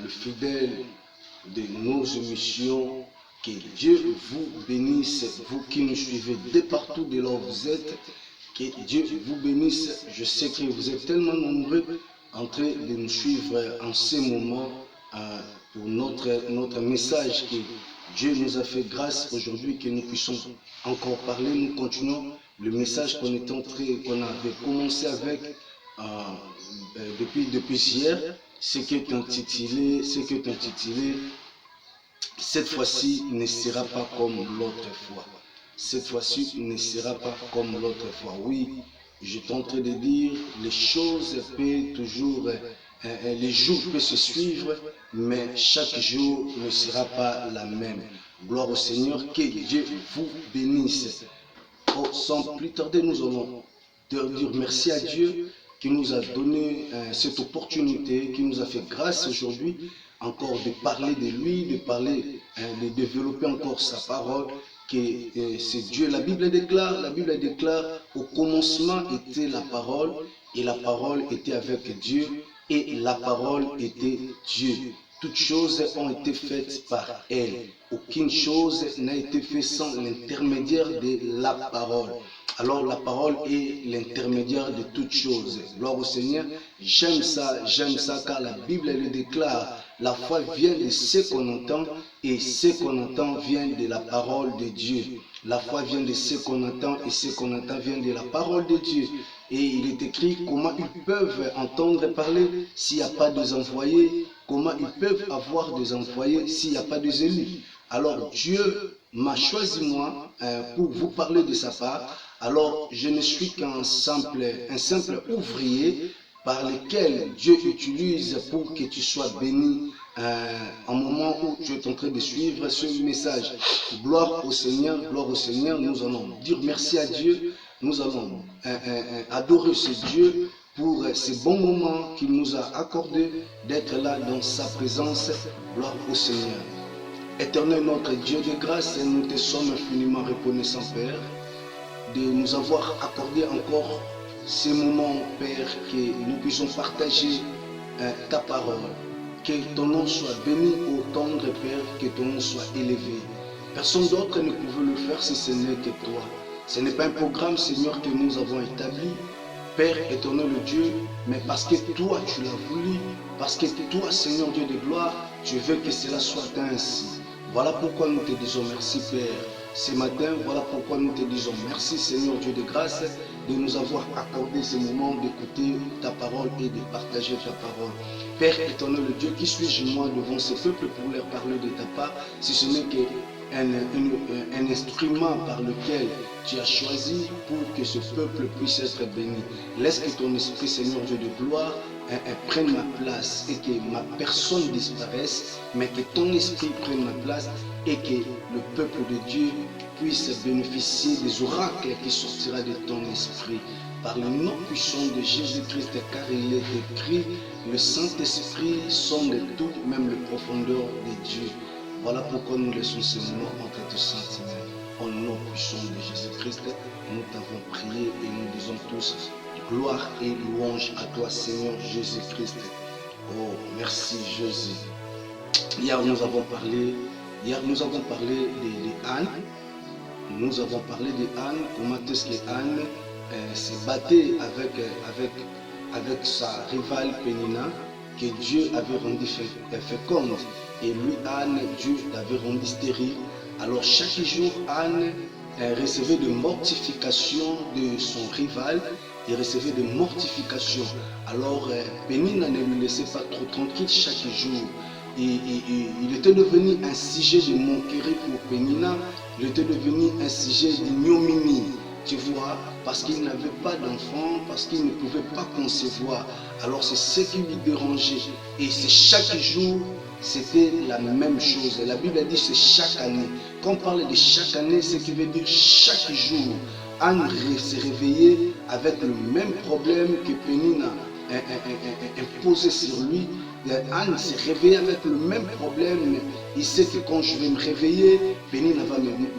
le fidèle de nos émissions. Que Dieu vous bénisse, vous qui nous suivez de partout de là où vous êtes. Que Dieu vous bénisse. Je sais que vous êtes tellement nombreux en train de nous suivre en ces moments pour notre message que Dieu nous a fait grâce aujourd'hui que nous puissions encore parler. Nous continuons le message qu'on avait commencé avec depuis hier, ce qui est intitulé cette fois-ci ne sera pas comme l'autre fois. Cette fois-ci ne sera pas comme l'autre fois. Oui, je suis en train de dire, les choses peuvent toujours, les jours peuvent se suivre, mais chaque jour ne sera pas la même. Gloire au Seigneur, que Dieu vous bénisse. Oh, sans plus tarder, nous allons dire merci à Dieu qui nous a donné cette opportunité, qui nous a fait grâce aujourd'hui encore de parler de lui, de développer encore sa parole, que c'est Dieu. La Bible déclare, au commencement était la parole, et la parole était avec Dieu, et la parole était Dieu. Toutes choses ont été faites par elle. Aucune chose n'a été faite sans l'intermédiaire de la parole. Alors la parole est l'intermédiaire de toutes choses. Gloire au Seigneur. J'aime ça car la Bible le déclare. La foi vient de ce qu'on entend et ce qu'on entend vient de la parole de Dieu. La foi vient de ce qu'on entend et ce qu'on entend vient de la parole de Dieu. Et il est écrit comment ils peuvent entendre parler s'il n'y a pas des envoyés, comment ils peuvent avoir des envoyés s'il n'y a pas des élus. Alors Dieu m'a choisi moi pour vous parler de sa part. Alors je ne suis qu'un simple ouvrier par lequel Dieu utilise pour que tu sois béni en moment où tu es en train de suivre ce message. Gloire au Seigneur, nous allons dire merci à Dieu, nous allons adorer ce Dieu pour ces bons moments qu'il nous a accordés d'être là dans sa présence. Gloire au Seigneur. Éternel notre Dieu de grâce, nous te sommes infiniment reconnaissants, Père, de nous avoir accordé encore ces moments, Père, que nous puissions partager ta parole. Que ton nom soit béni, ô tendre Père, que ton nom soit élevé. Personne d'autre ne pouvait le faire si ce n'est que toi. Ce n'est pas un programme, Seigneur, que nous avons établi, Père éternel Dieu, mais parce que toi tu l'as voulu, parce que toi, Seigneur Dieu de gloire, tu veux que cela soit ainsi. Voilà pourquoi nous te disons merci, Père. Ce matin, voilà pourquoi nous te disons merci, Seigneur Dieu de grâce, de nous avoir accordé ce moment d'écouter ta parole et de partager ta parole. Père éternel Dieu, qui suis-je moi devant ce peuple pour leur parler de ta part, si ce n'est qu'un instrument par lequel tu as choisi pour que ce peuple puisse être béni. Laisse que ton esprit, Seigneur Dieu de gloire, prenne ma place et que ma personne disparaisse, mais que ton esprit prenne ma place et que le peuple de Dieu puisse bénéficier des oracles qui sortira de ton esprit. Par le nom puissant de Jésus-Christ, car il est écrit, le Saint-Esprit sonde tout, même les profondeurs de Dieu. Voilà pourquoi nous laissons ce moment entre tes sentiments. Au nom puissant de Jésus-Christ, nous t'avons prié et nous disons tous gloire et louange à toi, Seigneur Jésus-Christ. Oh, merci Jésus. Hier nous avons parlé de Anne. Nous avons parlé de Anne, comment est-ce que Anne s'est battue avec sa rivale Pénina, que Dieu avait rendu féconde. Et lui, Anne, Dieu l'avait rendu stérile. Alors chaque jour, Anne recevait des mortifications de son rival. Il recevait des mortifications. Alors Pénina ne lui laissait pas trop tranquille chaque jour. Il était devenu un sujet de moquerie pour Pénina. Il était devenu un sujet d'ignominie. Tu vois, parce qu'il n'avait pas d'enfant, parce qu'il ne pouvait pas concevoir. Alors c'est ce qui lui dérangeait. Et c'est chaque jour, c'était la même chose. La Bible a dit c'est chaque année. Quand on parle de chaque année, ce qui veut dire chaque jour. Anne s'est réveillée avec le même problème que Pénina imposé sur lui. Anne s'est réveillée avec le même problème. Il sait que quand je vais me réveiller, Pénina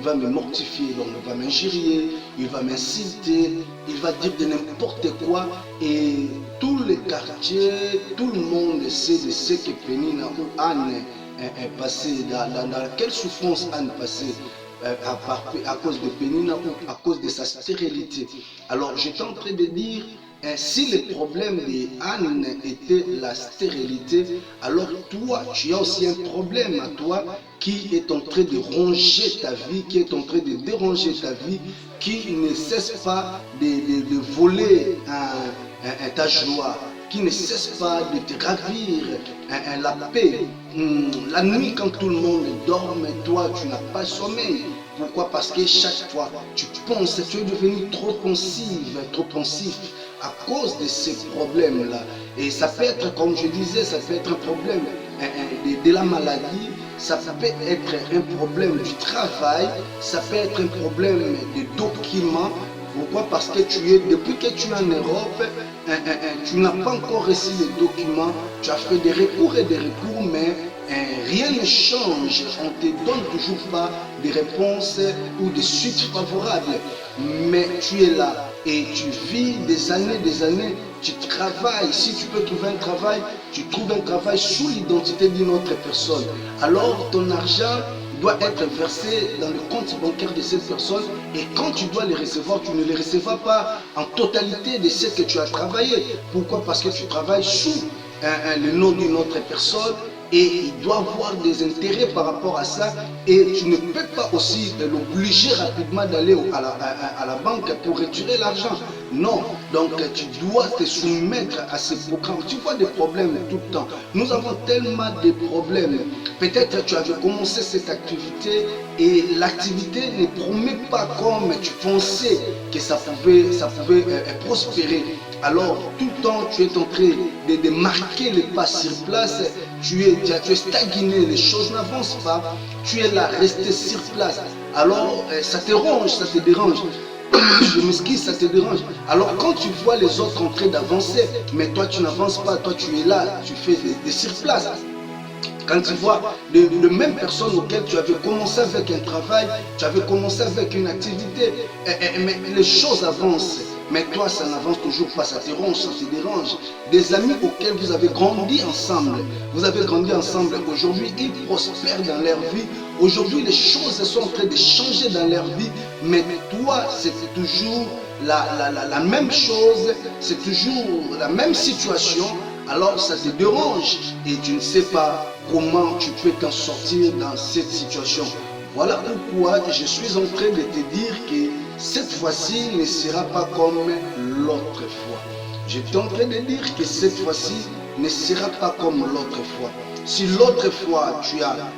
va me mortifier, donc il va m'injurier, il va m'insulter, il va dire de n'importe quoi. Et tous les quartiers, tout le monde sait de ce que Pénina ou Anne est passé, dans quelle souffrance Anne passait. À cause de Pénina ou à cause de sa stérilité. Alors j'étais en train de dire, si le problème de Anne était la stérilité, alors toi, tu as aussi un problème à toi qui est en train de ronger ta vie, qui est en train de déranger ta vie, qui ne cesse pas de voler ta joie, qui ne cesse pas de te ravir la paix. La nuit, quand tout le monde dort, mais toi, tu n'as pas sommeil. Pourquoi? Parce que chaque fois, tu penses, tu es devenu trop pensif à cause de ces problèmes-là. Et ça peut être, comme je disais, ça peut être un problème de la maladie, ça peut être un problème du travail, ça peut être un problème de documents. Pourquoi? Parce que depuis que tu es en Europe, tu n'as pas encore reçu les documents, tu as fait des recours, mais rien ne change. On ne te donne toujours pas des réponses ou des suites favorables. Mais tu es là et tu vis des années, tu travailles. Si tu peux trouver un travail, tu trouves un travail sous l'identité d'une autre personne. Alors ton argent doit être versé dans le compte bancaire de cette personne, et quand tu dois les recevoir, tu ne les recevras pas en totalité de ce que tu as travaillé. Pourquoi? Parce que tu travailles sous le nom d'une autre personne, et il doit avoir des intérêts par rapport à ça, et tu ne peux pas aussi l'obliger rapidement d'aller à la banque pour retirer l'argent. Non, donc tu dois te soumettre à ces programmes. Tu vois des problèmes tout le temps. Nous avons tellement de problèmes. Peut-être tu avais commencé cette activité et l'activité ne promet pas comme tu pensais que ça pouvait prospérer. Alors tout le temps tu es en train de marquer les pas sur place, tu es stagné, les choses n'avancent pas, tu es là, resté sur place. Alors ça te ronge, ça te dérange. Je m'excuse, ça te dérange. Alors quand tu vois les autres en train d'avancer, mais toi tu n'avances pas, toi tu es là, tu fais des sur place. Quand tu vois les mêmes personnes auxquelles tu avais commencé avec un travail, tu avais commencé avec une activité, mais les choses avancent. Mais toi, ça n'avance toujours pas, ça te ronge, ça te dérange. Des amis auxquels vous avez grandi ensemble, aujourd'hui, ils prospèrent dans leur vie. Aujourd'hui, les choses sont en train de changer dans leur vie, mais toi, c'est toujours la même chose, c'est toujours la même situation. Alors ça te dérange et tu ne sais pas comment tu peux t'en sortir dans cette situation. Voilà pourquoi je suis en train de te dire que cette fois-ci ne sera pas comme l'autre fois. Je suis en train de dire que cette fois-ci ne sera pas comme l'autre fois. Si l'autre fois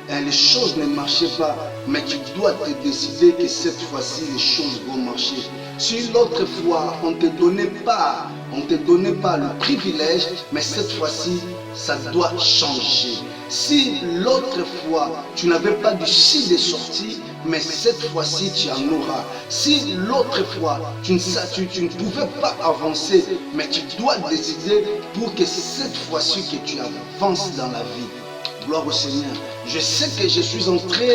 les choses ne marchaient pas, mais tu dois te décider que cette fois-ci les choses vont marcher. Si l'autre fois on ne te donnait pas le privilège, mais cette fois-ci ça doit changer. Si l'autre fois tu n'avais pas de site de sortie, mais cette fois-ci tu en auras. Si l'autre fois tu ne pouvais pas avancer, mais tu dois décider pour que cette fois-ci que tu avances dans la vie. Gloire au Seigneur. Je sais que je suis en train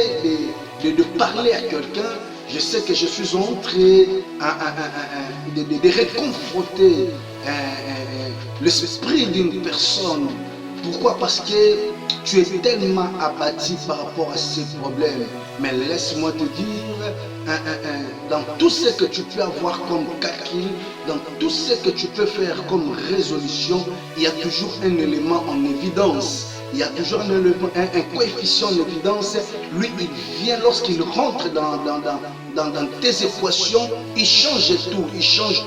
de parler à quelqu'un. Je sais que je suis en train de réconforter l'esprit d'une personne. Pourquoi? Parce que tu es tellement abattu par rapport à ces problèmes. Mais laisse-moi te dire, dans tout ce que tu peux avoir comme calcul, dans tout ce que tu peux faire comme résolution, il y a toujours un élément en évidence. Il y a toujours un coefficient en évidence. Lui, il vient lorsqu'il rentre dans tes équations, il change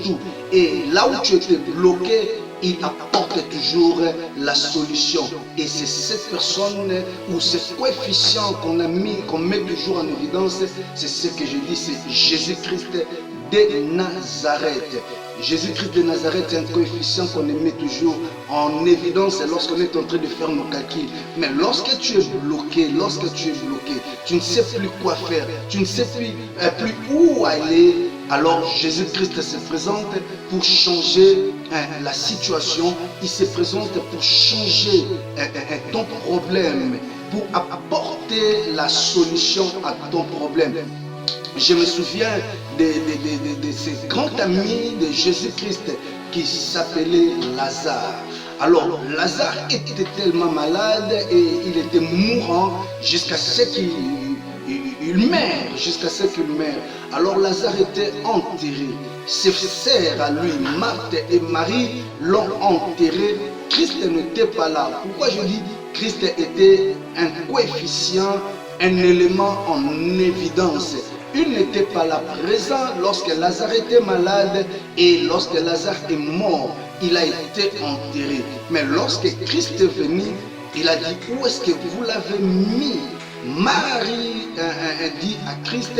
tout. Et là où tu étais bloqué, il apporte toujours la solution. Et c'est cette personne ou ce coefficient qu'on met toujours en évidence, c'est ce que je dis, c'est Jésus-Christ de Nazareth. Jésus-Christ de Nazareth est un coefficient qu'on met toujours en évidence lorsqu'on est en train de faire nos calculs. Mais lorsque tu es bloqué, tu ne sais plus quoi faire, tu ne sais plus où aller, alors Jésus-Christ se présente pour changer la situation, il se présente pour changer ton problème, pour apporter la solution à ton problème. Je me souviens de ces grands amis de Jésus-Christ qui s'appelait Lazare. Alors, Lazare était tellement malade et il était mourant jusqu'à ce qu'il meure, Alors Lazare était enterré. Ses sœurs à lui, Marthe et Marie, l'ont enterré. Christ n'était pas là. Pourquoi je dis Christ était un coefficient, un élément en évidence? Il n'était pas là présent lorsque Lazare était malade et lorsque Lazare est mort, il a été enterré. Mais lorsque Christ est venu, il a dit, où est-ce que vous l'avez mis? Marie dit à Christ,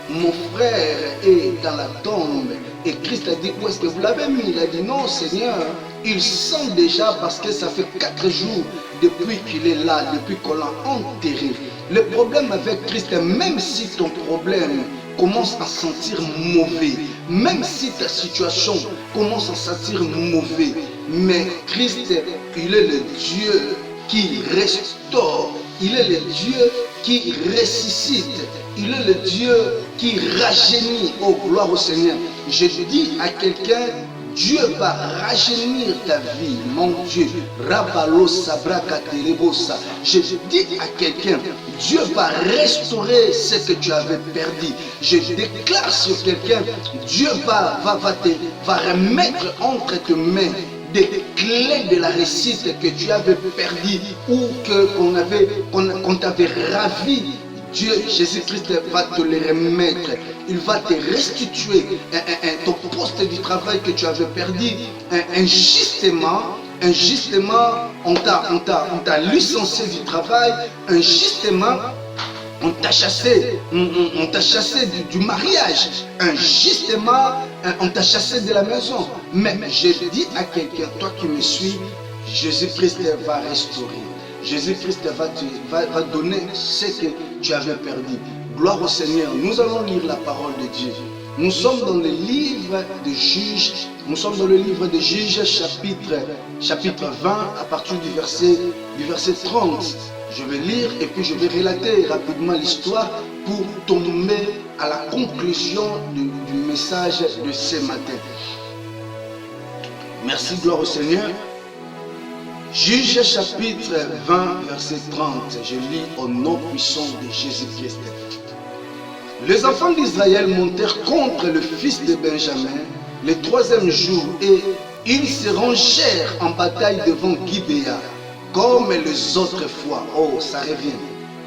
mon frère est dans la tombe. Et Christ a dit, où est-ce que vous l'avez mis? Il a dit, non Seigneur, il sent déjà parce que ça fait 4 jours depuis qu'il est là, depuis qu'on l'a enterré. Le problème avec Christ, même si ton problème commence à sentir mauvais, même si ta situation commence à sentir mauvais, mais Christ, il est le Dieu qui restaure, il est le Dieu qui ressuscite, il est le Dieu qui rajeunit. Oh, gloire au Seigneur. Je dis à quelqu'un, Dieu va rajeunir ta vie, mon Dieu. Je dis à quelqu'un, Dieu va restaurer ce que tu avais perdu. Je déclare sur quelqu'un, Dieu va remettre entre tes mains des clés de la réussite que tu avais perdu ou qu'on t'avait ravi. Dieu, Jésus-Christ va te les remettre. Il va te restituer ton poste du travail que tu avais perdu. Injustement, on t'a licencié du travail. Injustement, on t'a chassé du mariage. Injustement, on t'a chassé de la maison. Mais je dis à quelqu'un, toi qui me suis, Jésus-Christ va restaurer. Jésus-Christ va donner ce que tu avais perdu. Gloire au Seigneur. Nous allons lire la parole de Dieu. Nous sommes dans le livre de Juges. Nous sommes dans le livre de Juges, chapitre 20, à partir du verset 30. Je vais lire et puis je vais relater rapidement l'histoire pour tomber à la conclusion du message de ce matin. Merci, gloire au Seigneur. Juges chapitre 20, verset 30. Je lis au nom puissant de Jésus-Christ. Les enfants d'Israël montèrent contre le fils de Benjamin le 3e jour et ils se rangèrent en bataille devant Gibéa comme les autres fois. Oh, ça revient.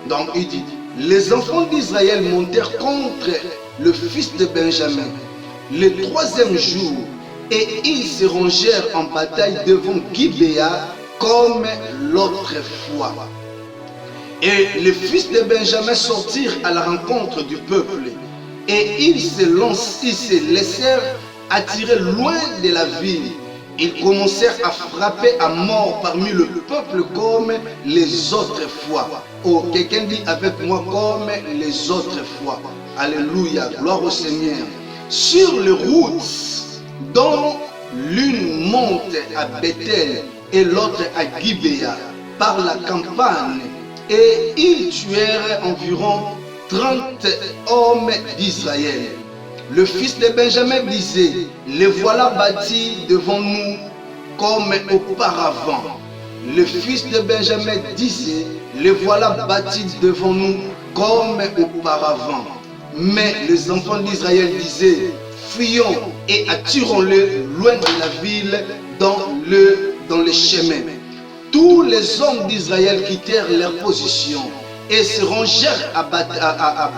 Donc il dit, les enfants d'Israël montèrent contre le fils de Benjamin le 3e jour et ils se rangèrent en bataille devant Gibéa comme l'autre fois. Et les fils de Benjamin sortirent à la rencontre du peuple et ils se laissèrent attirer loin de la ville. Ils commencèrent à frapper à mort parmi le peuple comme les autres fois. Oh, quelqu'un dit avec moi comme les autres fois. Alléluia, gloire au Seigneur. Sur les routes dont l'une monte à Bethel et l'autre à Gibéa par la campagne, et ils tuèrent environ 30 hommes d'Israël. Le fils de Benjamin disait, les voilà bâtis devant nous comme auparavant. Le fils de Benjamin disait, les voilà bâtis devant nous comme auparavant. Mais les enfants d'Israël disaient, fuyons et attirons-les loin de la ville dans les chemins. Tous les hommes d'Israël quittèrent leur position et se rangèrent à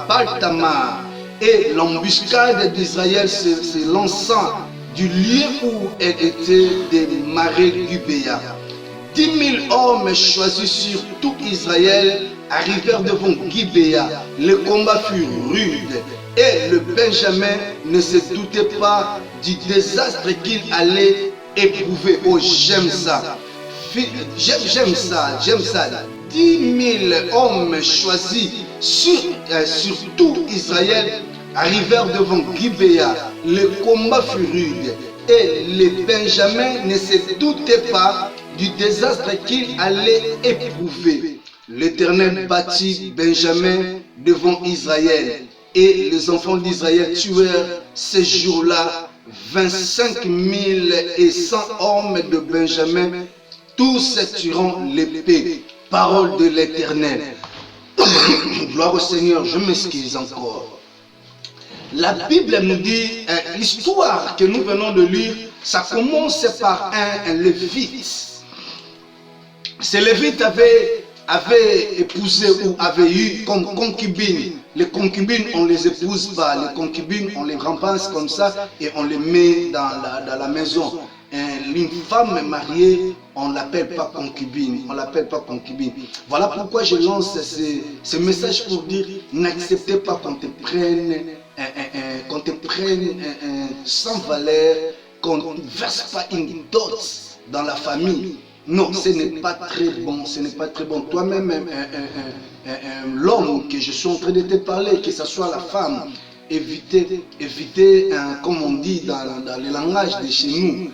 Baal-Tamar. Et l'embuscade d'Israël se lançant du lieu où elle était démarrée Gibéa. 10 000 hommes choisis sur tout Israël arrivèrent devant Gibéa. Le combat fut rude et le Benjamin ne se doutait pas du désastre qu'il allait éprouver. Oh, j'aime ça. J'aime ça. 10 000 hommes choisis sur tout Israël arrivèrent devant Gibéa. Le combat fut rude Et les Benjamins ne se doutaient pas du désastre qu'il allait éprouver. L'Éternel bâtit Benjamin devant Israël. Et les enfants d'Israël tuèrent ces jours-là 25 100 hommes de Benjamin, tous tuant l'épée. Parole de l'Éternel. Gloire au Seigneur, je m'excuse encore. La Bible nous dit, l'histoire que nous venons de lire, ça commence par un Lévite. Ce Lévite avait épousé ou avait eu comme concubine. Les concubines, on ne les épouse pas. Les concubines, on les ramasse comme ça et on les met dans la maison. Une femme mariée, on ne l'appelle pas concubine. On l'appelle pas concubine. Voilà pourquoi je lance ce message pour dire, n'acceptez pas qu'on te prenne, sans valeur, qu'on ne verse pas une dot dans la famille. Non, ce n'est pas très bon, ce n'est pas très bon. Toi-même, l'homme que je suis en train de te parler, que ce soit la femme, évitez, comme on dit dans le langage de chez nous,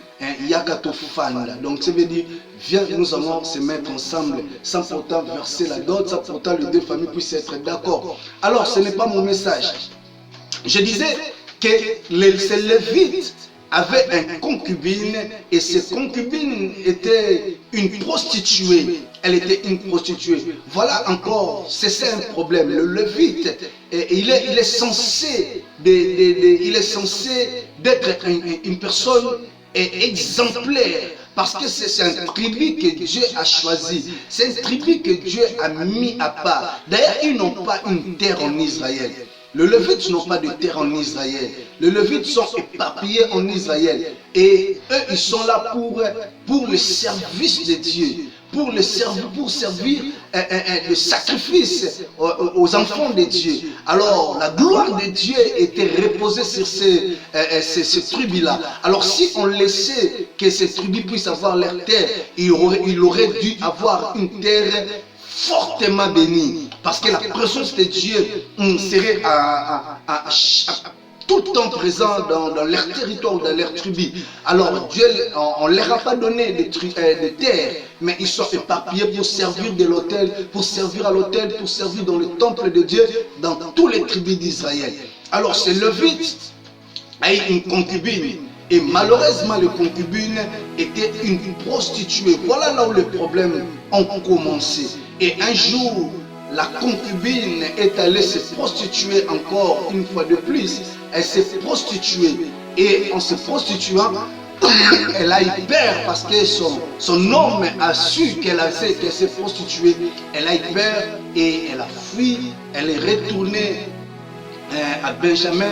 yakatofanda. Donc ça veut dire, viens, nous allons se mettre ensemble, sans pourtant verser la dot, sans pourtant les deux familles puissent être d'accord. Alors, ce n'est pas mon message. Je disais que ces Lévites avait une concubine et cette concubine était une prostituée. Elle était une prostituée. Voilà encore, c'est ça un problème. Le Lévite, il est censé d'être une personne exemplaire. Parce que c'est un tribu que Dieu a choisi. C'est un tribu que Dieu a mis à part. D'ailleurs, ils n'ont pas une terre en Israël. Les Lévites n'ont pas de terre en Israël. Les Lévites sont éparpillés en Israël. Et eux, ils sont là pour le service de Dieu. Pour servir le sacrifice aux enfants de Dieu. Alors, la gloire de Dieu était reposée sur ces tribus-là. Alors, si on laissait que ces tribus puissent avoir leur terre, il aurait dû avoir une terre fortement bénie. Parce que la présence de Dieu serait tout le temps présent dans leur territoire, dans leur tribu. Alors Dieu, on ne leur a pas donné de terre, mais ils sont éparpillés pour servir de l'autel, pour servir à l'autel, pour servir dans le temple de Dieu, dans tous les tribus d'Israël. Alors ce Lévite a eu une concubine. Et malheureusement, le concubine était une prostituée. Voilà là où les problèmes ont commencé. Et un jour, la concubine est allée se prostituer encore une fois de plus. Elle s'est prostituée. Et en se prostituant, elle a eu peur parce que son homme a su qu'elle s'est prostituée. Elle a eu peur et elle a fui. Elle est retournée à Benjamin,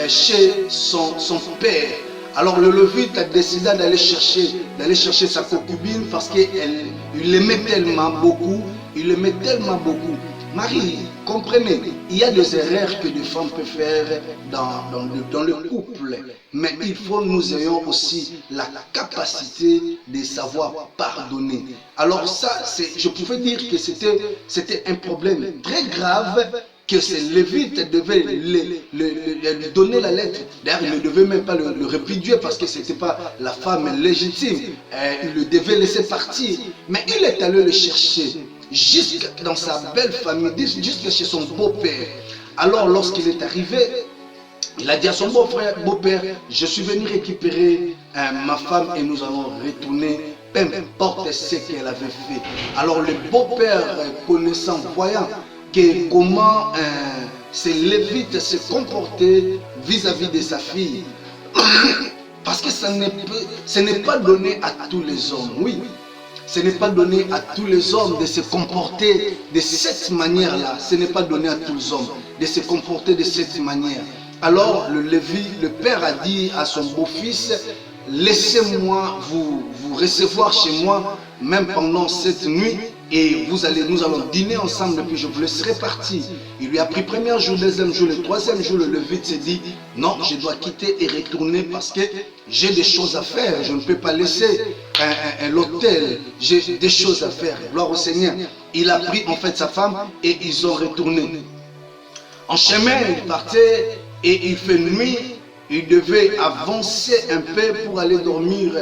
chez son père. Alors le Lévite a décidé d'aller chercher sa concubine parce qu'il l'aimait tellement beaucoup. Il l'aimait tellement beaucoup. Marie, comprenez, il y a des erreurs que des femmes peuvent faire dans le couple. Mais il faut que nous ayons aussi la capacité de savoir pardonner. Alors ça, je pouvais dire que c'était un problème très grave que ces Lévites devaient lui donner la lettre. D'ailleurs, il ne devait même pas le répudier parce que ce n'était pas la femme légitime. Il le devait laisser partir. Mais il est allé le chercher jusque dans sa belle famille, jusque chez son beau-père. Alors, lorsqu'il est arrivé, il a dit à son beau-père, je suis venu récupérer ma femme et nous allons retourner, peu importe ce qu'elle avait fait. Alors, le beau-père, connaissant, voyant comment ces Lévites se comportaient vis-à-vis de sa fille. Parce que ce n'est pas donné à tous les hommes. Oui, ce n'est pas donné à tous les hommes de se comporter de cette manière-là. Ce n'est pas donné à tous les hommes de se comporter de cette manière. Alors le père a dit à son beau-fils, laissez-moi vous recevoir chez moi, même pendant cette nuit, et nous allons dîner ensemble, puis je vous laisserai partir. Il lui a pris premier jour, deuxième jour, le troisième jour, le Lévite s'est dit, non, je dois quitter et retourner parce que j'ai des choses à faire. Je ne peux pas laisser l'hôtel, j'ai des choses à faire. Gloire au Seigneur. Il a pris en fait sa femme et ils ont retourné. En chemin, il partait et il fait nuit. ils devaient avancer un peu pour aller dormir.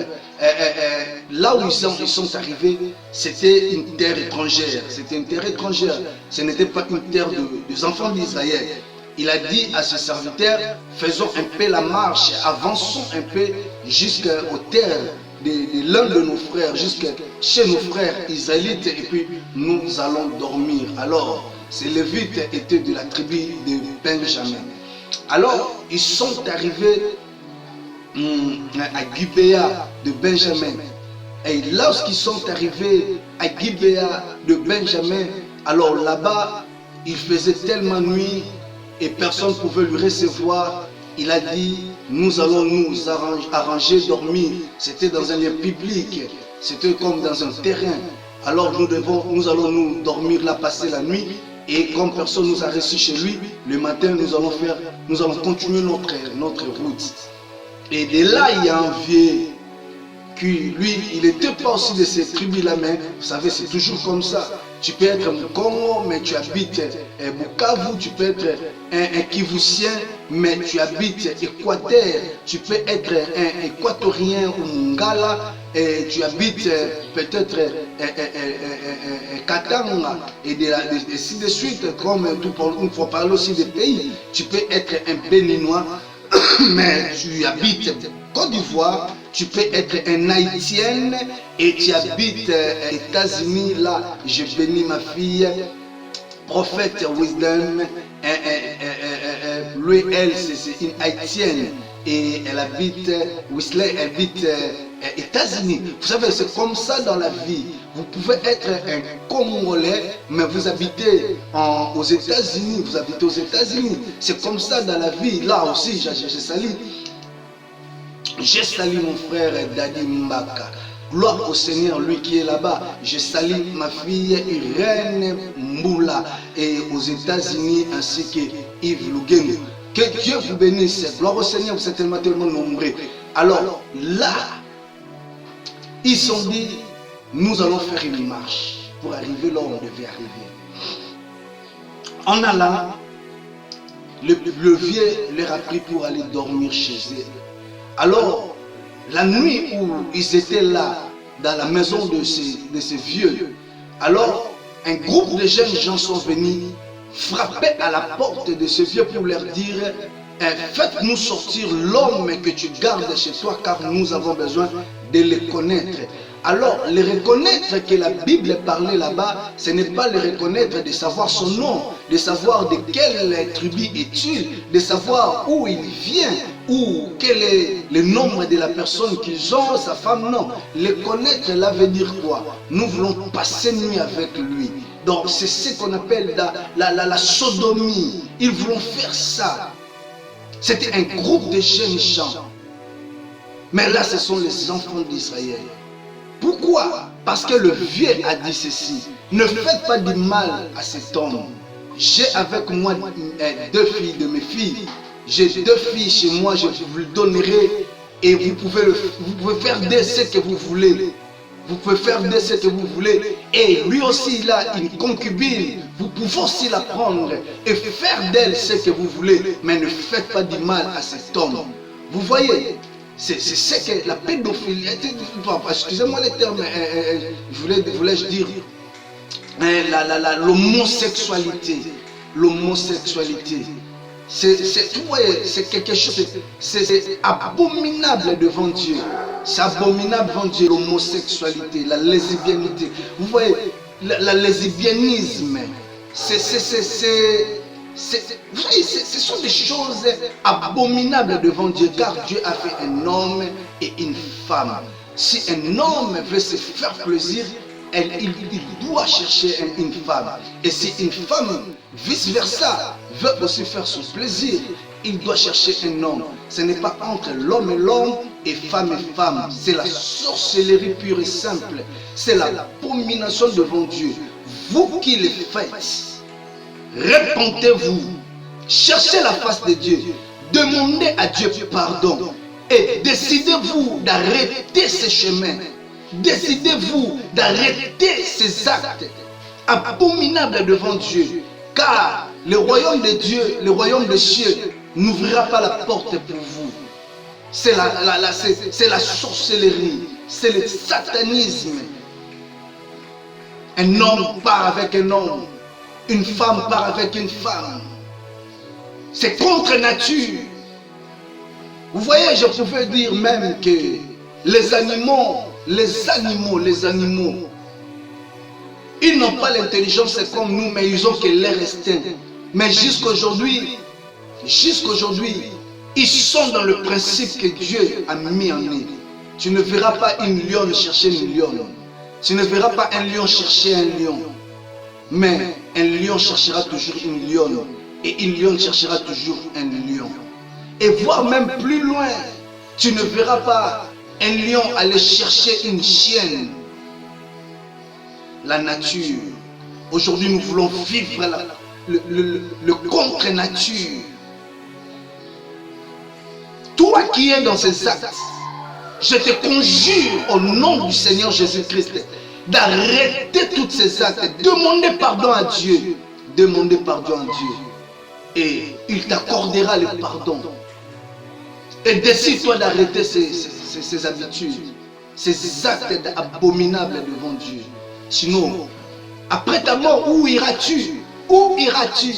Là où ils sont arrivés, c'était une terre étrangère. C'était une terre étrangère. Ce n'était pas une terre des enfants d'Israël. Il a dit à ses serviteurs, faisons un peu la marche, avançons un peu jusqu'aux terres de l'un de nos frères, jusqu'à chez nos frères israélites, et puis nous allons dormir. Alors, ces Lévites étaient de la tribu de Benjamin. Alors, ils sont arrivés à Gibéa de Benjamin. Et lorsqu'ils sont arrivés à Gibéa de Benjamin, alors là-bas, il faisait tellement nuit et personne ne pouvait lui recevoir. Il a dit, nous allons nous arranger dormir. C'était dans un lieu public, c'était comme dans un terrain. Alors nous allons nous dormir là, passer la nuit. Et comme personne nous a reçus chez lui, le matin nous allons continuer notre route. Et de là, il y a un vieux qui, lui, il n'était pas aussi de ces tribus-là, mais vous savez, c'est toujours comme ça. Tu peux être Congo, mais tu habites Bukavu, tu peux être un Kivusien, mais tu habites Équateur, tu peux être un Équatorien ou Ngala, et tu habites peut-être Katanga, et ainsi de suite, comme il faut parler aussi des pays. Tu peux être un Béninois, mais tu habites Côte d'Ivoire, tu peux être un Haïtien et tu habites États-Unis. Là, je bénis ma fille, prophète Wisdom. Lui, elle, c'est une Haïtienne et elle habite, Wesley habite États-Unis. Vous savez, c'est comme ça dans la vie. Vous pouvez être un Congolais, mais vous habitez aux États-Unis. Vous habitez aux États-Unis. C'est comme ça dans la vie. Là aussi, je salue. Je salue mon frère Dadi Mbaka. Gloire au Seigneur, lui qui est là-bas. Je salue ma fille Irène Mboula et aux États-Unis ainsi que Yves Lugenu. Que Dieu vous bénisse. Gloire au Seigneur, vous êtes tellement nombreux. Alors là, ils se sont dit, nous allons faire une marche pour arriver là où on devait arriver. En allant, le vieux leur a pris pour aller dormir chez eux. Alors, la nuit où ils étaient là, dans la maison de ces vieux, alors un groupe de jeunes gens sont venus frapper à la porte de ces vieux pour leur dire, faites-nous sortir l'homme que tu gardes chez toi, car nous avons besoin de le connaître. Alors, le reconnaître que la Bible parlait là-bas, ce n'est pas le reconnaître de savoir son nom, de savoir de quelle tribu est-il, de savoir où il vient, ou quel est le nombre de la personne qu'ils ont, sa femme, non. Le connaître, là veut dire quoi? Nous voulons passer nuit avec lui. Donc, c'est ce qu'on appelle la sodomie. Ils voulaient faire ça. C'était un groupe de jeunes gens. Mais là, ce sont les enfants d'Israël. Pourquoi? Parce que le vieux a dit ceci. Ne faites pas du mal à cet homme. J'ai avec moi deux filles de mes filles. J'ai deux filles chez moi, je vous le donnerai. Et vous pouvez faire de ce que vous voulez. Vous pouvez faire de ce que vous voulez. Et lui aussi, il a une concubine. Vous pouvez aussi la prendre et faire d'elle ce que vous voulez. Mais ne faites pas du mal à cet homme. Vous voyez? C'est ce que la pédophilie, excusez-moi les termes, voulais-je dire, l'homosexualité. L'homosexualité. C'est quelque chose, c'est abominable devant Dieu. C'est abominable devant Dieu, l'homosexualité, la lesbianité. Vous voyez, la lesbianisme, ce sont des choses abominables devant Dieu, car Dieu a fait un homme et une femme. Si un homme veut se faire plaisir, il doit chercher une femme. Et si une femme, vice-versa, veut aussi faire son plaisir, il doit chercher un homme. Ce n'est pas entre l'homme et l'homme et femme. C'est la sorcellerie pure et simple. C'est l'abomination devant Dieu. Vous qui le faites, répentez-vous, cherchez la face de Dieu, demandez à Dieu pardon et décidez-vous d'arrêter ces chemins. Décidez-vous d'arrêter ces actes abominables devant Dieu, car le royaume de Dieu, le royaume des cieux, n'ouvrira pas la porte pour vous. c'est la sorcellerie, c'est le satanisme. Un homme part avec un homme, une femme part avec une femme. C'est contre nature. Vous voyez, je pouvais dire même que les animaux, ils n'ont pas l'intelligence comme nous, mais ils ont que leur instinct. Mais jusqu'aujourd'hui, ils sont dans le principe que Dieu a mis en eux. Tu ne verras pas une lionne chercher une lionne. Tu ne verras pas un lion chercher un lion. Mais un lion cherchera toujours une lionne. Et une lionne cherchera toujours un lion. Et voire même plus loin, tu ne verras pas un lion aller chercher une chienne. La nature. Aujourd'hui, nous voulons vivre le contre-nature. Toi qui es dans ces actes, je te conjure au nom du Seigneur Jésus-Christ d'arrêter tous ces actes. Demandez pardon à Dieu. Demandez pardon à Dieu. Et il t'accordera le pardon. Et décide-toi d'arrêter ces habitudes, ces actes abominables devant Dieu. Sinon, après ta mort, où iras-tu? Où iras-tu?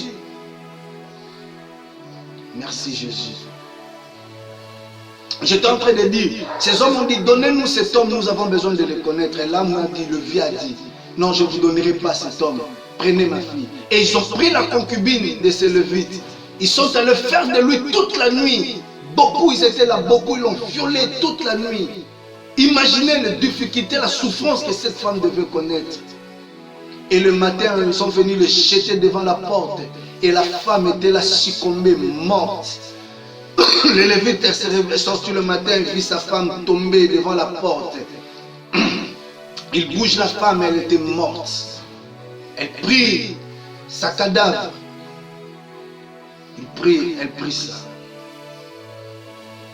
Merci Jésus. J'étais en train de dire, ces hommes ont dit, donnez-nous cet homme, nous avons besoin de le connaître. Et l'âme a dit, le vieux a dit, non, je ne vous donnerai pas cet homme, prenez ma fille. Et ils ont pris la concubine de ce Lévite. Ils sont allés faire de lui toute la nuit. Beaucoup, ils étaient là, beaucoup, ils l'ont violé toute la nuit. Imaginez les difficultés, la souffrance que cette femme devait connaître. Et le matin, ils sont venus le jeter devant la porte. Et la femme était là, succombée, morte. Le Lévite est sorti le matin, il vit sa femme tomber devant la porte. Il bouge la femme, elle était morte. Elle prit sa cadavre. Elle prit ça.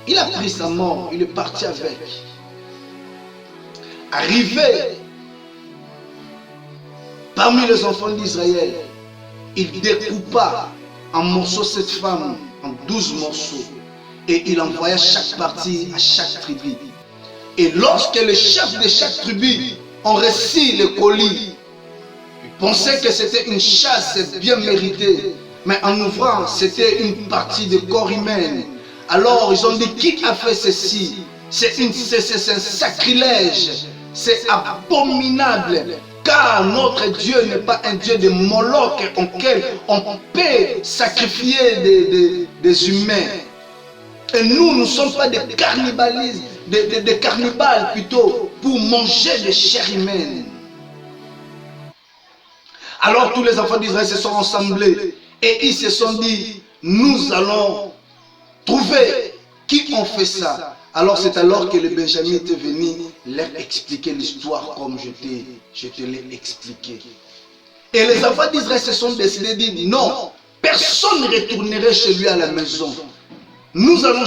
Il a pris sa mort, il est parti avec. Arrivé parmi les enfants d'Israël, il découpa en morceaux cette femme, en 12 morceaux. Et il envoya chaque partie à chaque tribu. Et lorsque les chefs de chaque tribu ont reçu le colis, ils pensaient que c'était une chasse bien méritée. Mais en ouvrant, c'était une partie de corps humain. Alors ils ont dit, qui a fait ceci? C'est un sacrilège. C'est abominable. Car notre Dieu n'est pas un Dieu de Moloch auquel on peut sacrifier des humains. Et nous ne sommes pas des cannibalistes, des cannibales plutôt, pour manger des chairs humaines. Alors tous les enfants d'Israël se sont rassemblés et ils se sont dit, nous allons trouver qui ont fait ça. Alors c'est alors que le Benjamin est venu leur expliquer l'histoire comme je te l'ai expliqué. Et les enfants d'Israël se sont décidés de dire, non, personne ne retournerait chez lui à la maison. Nous allons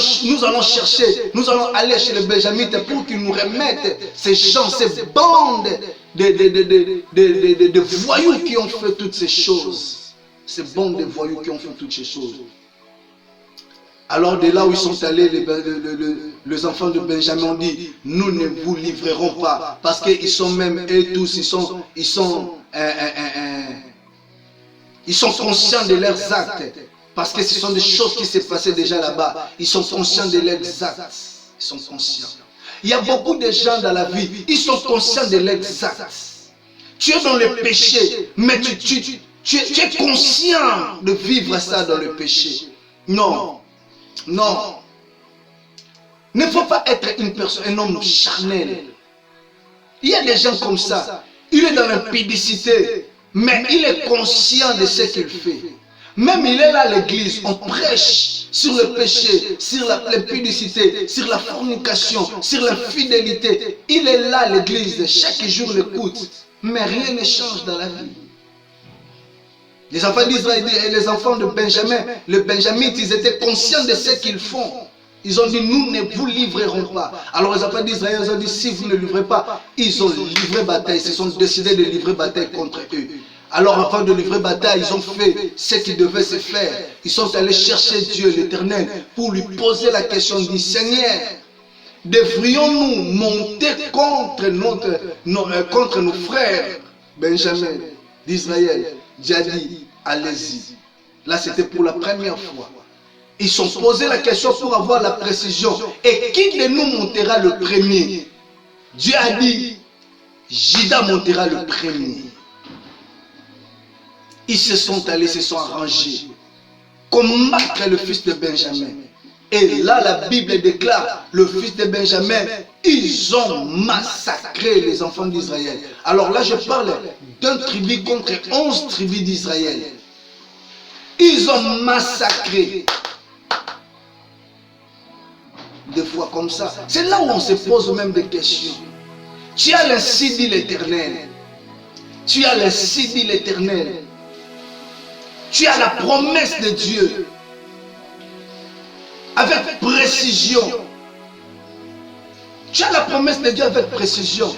chercher, nous allons aller chez les Benjamites pour qu'ils nous remettent ces gens, ces bandes de voyous qui ont fait toutes ces choses. Ces bandes de voyous qui ont fait toutes ces choses. Alors de là où ils sont allés, les enfants de Benjamin ont dit, nous ne vous livrerons pas. Parce qu'ils sont même, eux tous, ils sont conscients de leurs actes. Parce que ce sont des choses qui se passaient déjà là-bas. Ils sont conscients de leurs actes. Ils sont conscients. Il y a beaucoup de gens dans la vie, ils sont conscients de leurs actes. Tu es dans le péché, mais tu es conscient de vivre ça dans le péché. Non. Non. Il ne faut pas être une personne, un homme charnel. Il y a des gens comme ça. Il est dans l'impudicité, mais il est conscient de ce qu'il fait. Même il est là à l'église, on prêche sur le péché, sur l'impudicité, sur la fornication, sur l'infidélité. Il est là à l'église, chaque jour l'écoute, mais rien ne change dans la vie. Les enfants d'Israël et les enfants de Benjamin, les Benjamites, ils étaient conscients de ce qu'ils font. Ils ont dit, nous ne vous livrerons pas. Alors les enfants d'Israël ont dit, si vous ne livrez pas, ils ont livré bataille. Ils se sont décidés de livrer bataille contre eux. Alors avant de livrer bataille, ils ont fait ce qui devait se faire. Ils sont allés chercher Dieu l'Éternel pour lui poser la question du Seigneur. Devrions-nous monter contre nos frères Benjamin d'Israël? Dieu a dit, allez-y. Là, c'était pour la première fois. Ils sont posé la question pour avoir la précision. Et qui de nous montera le premier? Dieu a dit, Juda montera le premier. Ils se sont allés, se sont arrangés. Combattre le fils de Benjamin. Et là, la Bible déclare, le fils de Benjamin, ils ont massacré les enfants d'Israël. Alors là, je parle d'un tribu contre 11 tribus d'Israël. Ils ont massacré. Des fois comme ça. C'est là où on se pose même des questions. Tu as ainsi dit l'Éternel. Tu as ainsi dit l'Éternel. Tu as la promesse de Dieu. Avec précision. Tu as la promesse de Dieu avec précision.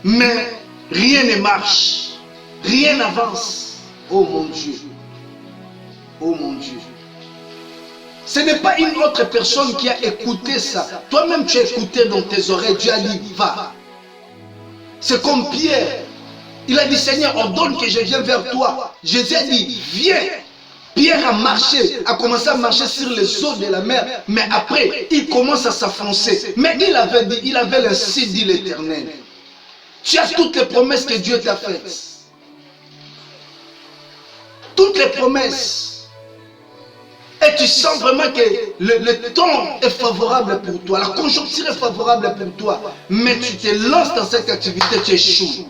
Mais rien ne marche. Rien n'avance. Oh mon Dieu. Oh mon Dieu. Ce n'est pas une autre personne qui a écouté ça. Toi-même tu as écouté dans tes oreilles. Dieu a dit va. C'est comme Pierre. Il a dit Seigneur, ordonne que je vienne vers toi. Jésus a dit viens. Pierre a marché, a commencé à marcher sur les eaux de la mer. Mais après, il commence à s'enfoncer. Mais il avait dit, il avait ainsi dit l'Éternel. Tu as toutes les promesses que Dieu t'a faites. Toutes les promesses. Et tu sens vraiment que le temps est favorable pour toi. La conjoncture est favorable pour toi. Mais tu te lances dans cette activité, tu échoues.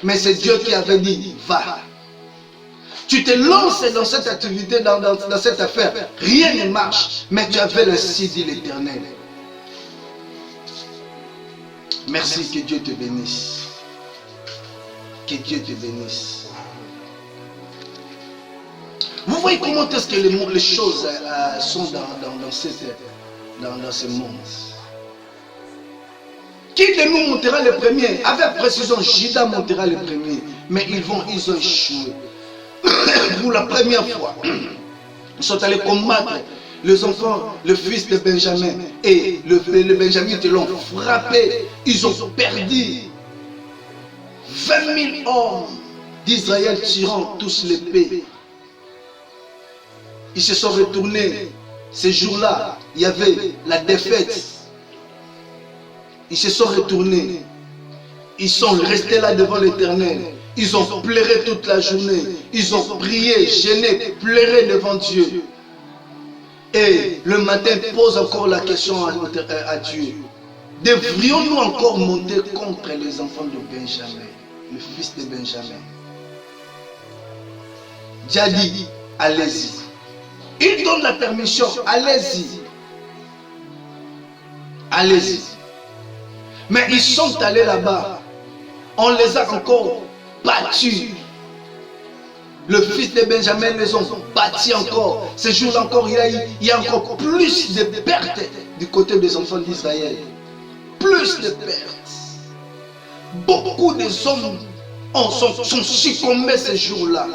Mais c'est Dieu qui avait dit, va. Tu te lances dans cette activité, dans cette affaire. Rien ne marche. Mais tu avais ainsi dit l'Éternel. Merci, que Dieu te bénisse. Que Dieu te bénisse. Vous voyez comment est-ce que les choses sont dans ce monde. Qui de nous montera le premier? Avec précision, Juda montera le premier. Mais ils ont échoué. Pour la première fois, ils sont allés combattre les enfants, le fils de Benjamin. Et le Benjamin, ils l'ont frappé. Ils ont perdu 20 000 hommes d'Israël tirant tous l'épée. Ils se sont retournés. Ces jours-là, il y avait la défaite. Ils se sont retournés. Ils sont restés là devant l'Éternel. Ils ont pleuré toute la journée. Ils ont prié, gêné, pleuré devant Dieu. Et le matin, pose encore la question à Dieu. Devrions-nous encore monter contre les enfants de Benjamin, le fils de Benjamin? Dieu a dit, allez-y. Il donne la permission, allez-y. Allez-y. Mais ils sont allés là-bas. On les a encore battus. Le fils de Benjamin les ont battus encore. Ce jour-là encore, il y a encore plus de pertes du côté des enfants d'Israël. Plus de pertes. Beaucoup des hommes sont succombés ce jour-là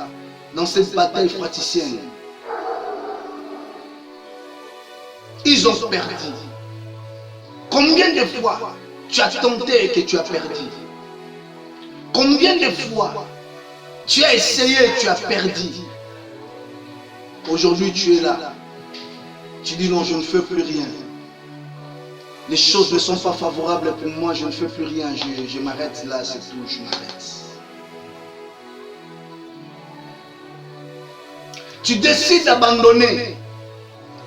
dans cette bataille fraticienne. Ils ont perdu. Combien de fois tu as tenté et que tu as perdu? Combien de fois tu as essayé et tu as perdu? Aujourd'hui tu es là. Tu dis non, je ne fais plus rien. Les choses ne sont pas favorables pour moi, je ne fais plus rien. Je m'arrête là, c'est tout, je m'arrête. Tu décides d'abandonner.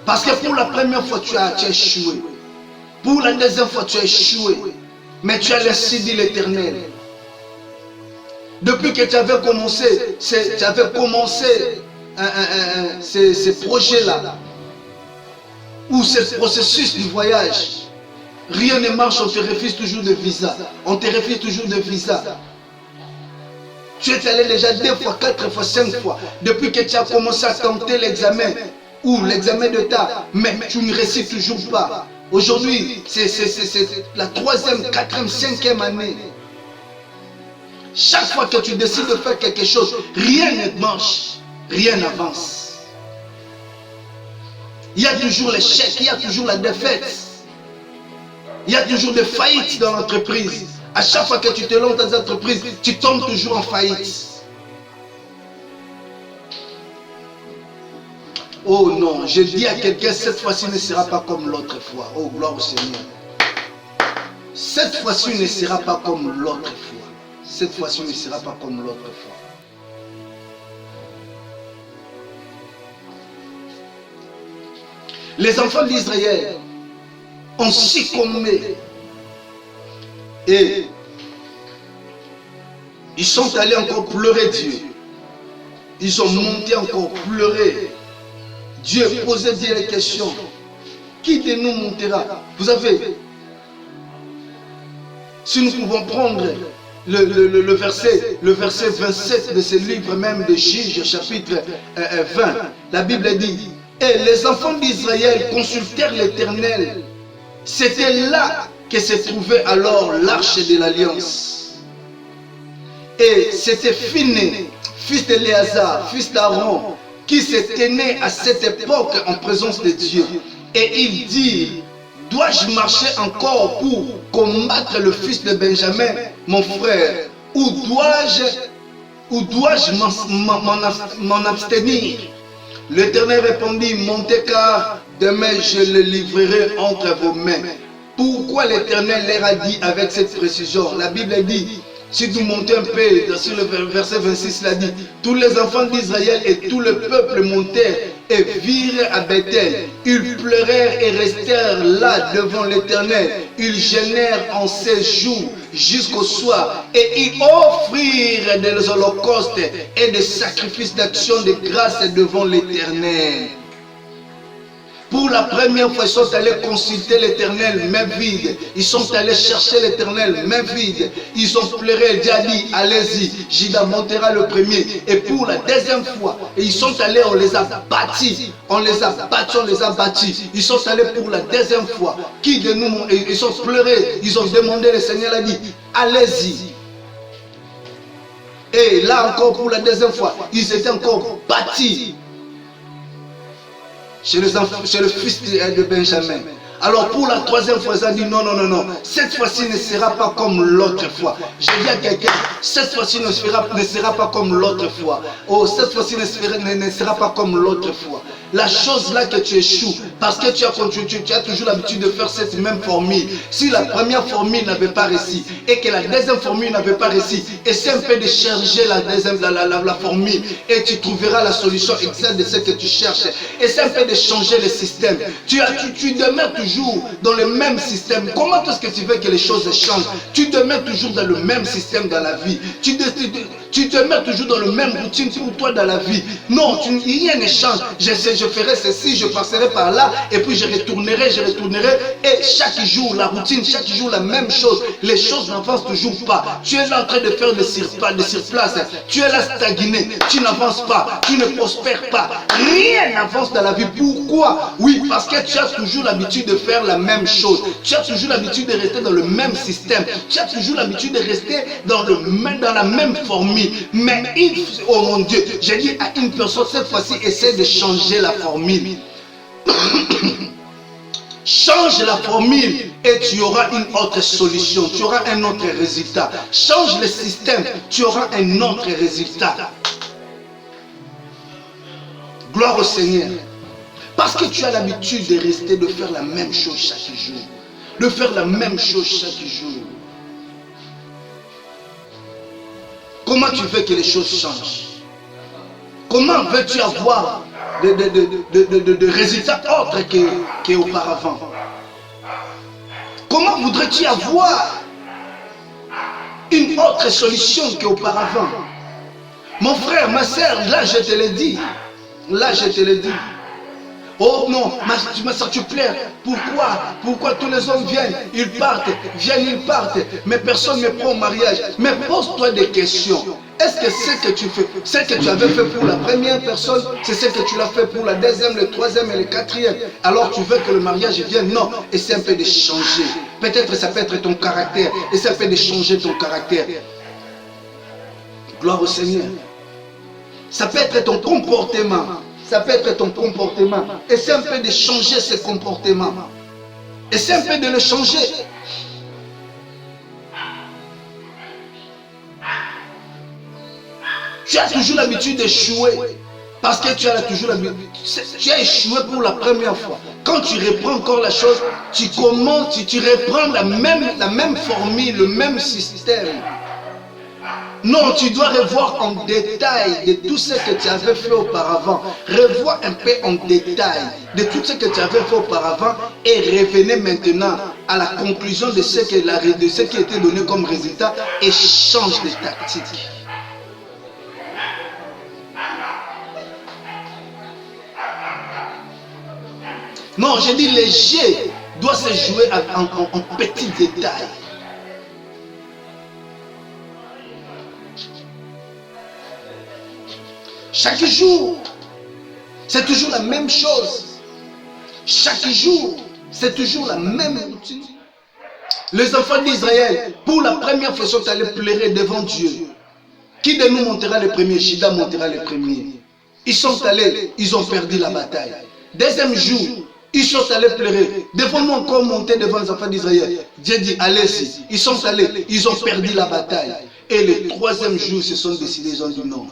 Parce que pour la première fois, tu as échoué. Pour la deuxième fois, tu as échoué. Mais tu as laissé dire l'Éternel. Depuis que tu avais commencé, ces projets-là, ou ce processus du voyage, rien ne marche, on te refuse toujours de visa. On te refuse toujours de visa. Tu es allé déjà 2 fois, 4 fois, 5 fois. Depuis que tu as commencé à tenter l'examen, ou l'examen d'État, mais tu ne réussis toujours pas. Aujourd'hui, c'est la 3e, 4e, 5e année. Chaque fois que tu décides de faire quelque chose, rien ne marche, rien n'avance. Il y a toujours l'échec, il y a toujours la défaite. Il y a toujours des faillites dans l'entreprise. À chaque fois que tu te lances dans l'entreprise, tu tombes toujours en faillite. Oh non, je dis à quelqu'un, cette fois-ci ne sera pas comme l'autre fois. Oh, gloire au Seigneur. Cette fois-ci ne sera pas comme l'autre fois. Cette fois-ci ne sera pas comme l'autre fois. Les enfants d'Israël ont succombé et ils sont allés encore pleurer Dieu. Ils ont monté encore pleurer. Dieu posait Dieu les questions. Qui de nous montera? Vous savez, si nous pouvons prendre le verset 27 de ce livre même de Juges, chapitre 20, la Bible dit, et les enfants d'Israël consultèrent l'Éternel. C'était là que se trouvait alors l'arche de l'Alliance. Et c'était Phiné, fils d'Éléazar, fils d'Aaron, qui se tenait à cette époque en présence de Dieu. Et il dit, dois-je marcher encore pour combattre le fils de Benjamin, mon frère, ou dois-je m'en abstenir? L'Éternel répondit, montez car demain je le livrerai entre vos mains. Pourquoi l'Éternel leur a dit avec cette précision? La Bible dit, si vous montez un peu sur le verset 26, il a dit, tous les enfants d'Israël et tout le peuple montèrent et virent à Bethel. Ils pleurèrent et restèrent là devant l'Éternel. Ils jeûnèrent en 16 jours jusqu'au soir et ils offrirent des holocaustes et des sacrifices d'action de grâce devant l'Éternel. Pour la première fois, ils sont allés consulter l'Éternel, main vide. Ils sont allés chercher l'Éternel, main vide. Ils ont pleuré, Dieu a dit, allez-y, Judas montera le premier. Et pour la deuxième fois, ils sont allés, on les a bâtis. On les a battus, on les a bâtis. Ils sont allés pour la deuxième fois. Qui de nous, ils ont pleuré, ils ont demandé, le Seigneur a dit, allez-y. Et là encore, pour la deuxième fois, ils étaient encore bâtis. Chez le fils de Benjamin. Alors pour la troisième fois, ils ont dit non, non, non, non. Cette fois-ci ne sera pas comme l'autre fois. J'ai dit à quelqu'un, cette fois-ci ne sera pas comme l'autre fois. Oh, cette fois-ci ne sera pas comme l'autre fois. La chose là que tu échoues, parce que tu as toujours l'habitude de faire cette même formule. Si la première formule n'avait pas réussi et que la deuxième formule n'avait pas réussi, essaie un peu de changer la formule et tu trouveras la solution exacte de ce que tu cherches. Essaie un peu de changer le système. Tu demeures toujours dans le même système. Comment est-ce que tu veux que les choses changent? Tu demeures toujours dans le même système dans la vie. Tu demeures toujours dans le même routine pour toi dans la vie. Non, rien ne change. Je ferai ceci, je passerai par là, et puis je retournerai, et chaque jour, la routine, chaque jour, la même chose. Les choses n'avancent toujours pas. Tu es là en train de faire des surplaces, tu es là stagné, tu n'avances pas, tu ne prospères pas. Rien n'avance dans la vie. Pourquoi? Oui, parce que tu as toujours l'habitude de faire la même chose. Tu as toujours l'habitude de rester dans le même système. Tu as toujours l'habitude de rester dans la même formule. Mais, oh mon Dieu, j'ai dit à une personne, cette fois-ci, essaie de changer la formule. Change la formule et tu auras une autre solution, tu auras un autre résultat. Change le système, tu auras un autre résultat. Gloire au Seigneur. Parce que tu as l'habitude de rester, de faire la même chose chaque jour. De faire la même chose chaque jour. Comment tu veux que les choses changent? Comment veux-tu avoir de résultats autres qu'auparavant? Comment voudrais-tu avoir une autre solution qu'auparavant? Mon frère, ma soeur, là je te l'ai dit. Là je te l'ai dit. Oh non, ma soeur, tu pleures. Pourquoi tous les hommes viennent, ils partent, mais personne ne prend au mariage. Mais pose-toi des questions. Est-ce que ce que tu fais, ce que tu avais fait pour la première personne, c'est ce que tu l'as fait pour la deuxième, le troisième et le quatrième? Alors tu veux que le mariage vienne? Non, essaie un peu de changer. Peut-être ça peut être ton caractère. Essaie un peu de changer ton caractère. Gloire au Seigneur. Ça peut être ton comportement. Ça peut être ton comportement. Essaie un peu de changer ce comportement. Essaie un peu de le changer. Tu as toujours l'habitude d'échouer. Parce que tu as toujours l'habitude. Tu as échoué pour la première fois. Quand tu reprends encore la chose, tu commences, tu reprends la même formule, le même système. Non, tu dois revoir en détail de tout ce que tu avais fait auparavant. Revoir un peu en détail de tout ce que tu avais fait auparavant et revenez maintenant à la conclusion de ce qui était donné comme résultat et change de tactique. Non, je dis le jeu doit se jouer en petits détails. Chaque jour, c'est toujours la même chose. Chaque jour, c'est toujours la même routine. Les enfants d'Israël, pour la première fois, sont allés pleurer devant Dieu. Qui de nous montera le premier? Judas montera le premier. Ils sont allés, ils ont perdu la bataille. Deuxième jour, ils sont allés pleurer. Devons-nous encore monter devant les enfants d'Israël? Dieu dit, allez-y. Ils sont allés, ils ont perdu la bataille. Et le troisième jour, ils se sont décidés, ils ont dit non.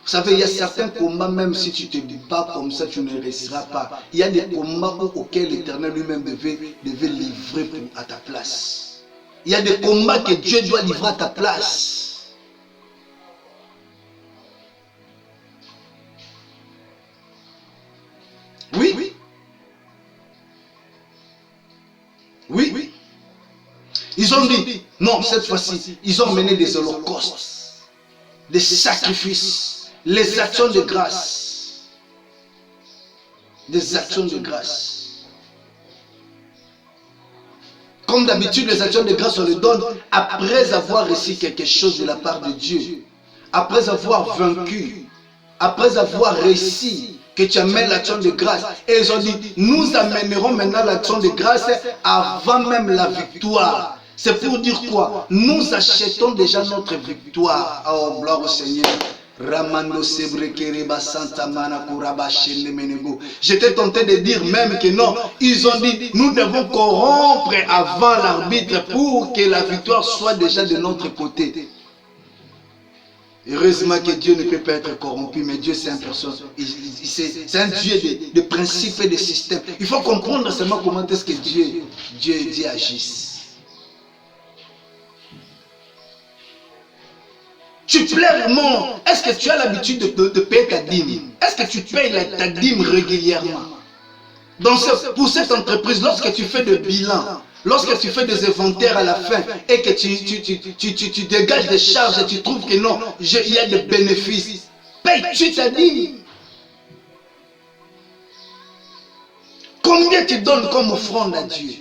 Vous savez, il y a certains combats, même si tu ne te bats comme ça, tu ne réussiras pas. Il y a des combats auxquels l'Éternel lui-même devait livrer à ta place. Il y a des combats que Dieu doit livrer à ta place. Oui. Oui. Ils ont dit, non, cette fois-ci, ils ont mené des holocaustes, des sacrifices. Les actions de grâce. Des actions de grâce. Comme d'habitude, les actions de grâce, on les donne après avoir reçu quelque chose de la part de Dieu. Après avoir vaincu. Après avoir réussi, que tu amènes l'action de grâce. Et ils ont dit, nous amènerons maintenant l'action de grâce avant même la victoire. C'est pour dire quoi? Nous achetons déjà notre victoire. Oh, gloire au Seigneur. J'étais tenté de dire même que non, ils ont dit nous devons corrompre avant l'arbitre pour que la victoire soit déjà de notre côté. Heureusement que Dieu ne peut pas être corrompu, mais Dieu c'est un personne, c'est un Dieu de principes et de systèmes. Il faut comprendre seulement comment est-ce que Dieu agisse. Tu plais le monde. Est-ce que tu as l'habitude de payer ta dîme? Est-ce que tu payes ta dîme régulièrement? Pour cette entreprise, lorsque tu fais des bilans, lorsque tu fais des inventaires à la fin et que tu dégages des charges et tu trouves que non, il y a des bénéfices, paye-tu ta dîme? Combien tu donnes comme offrande à Dieu?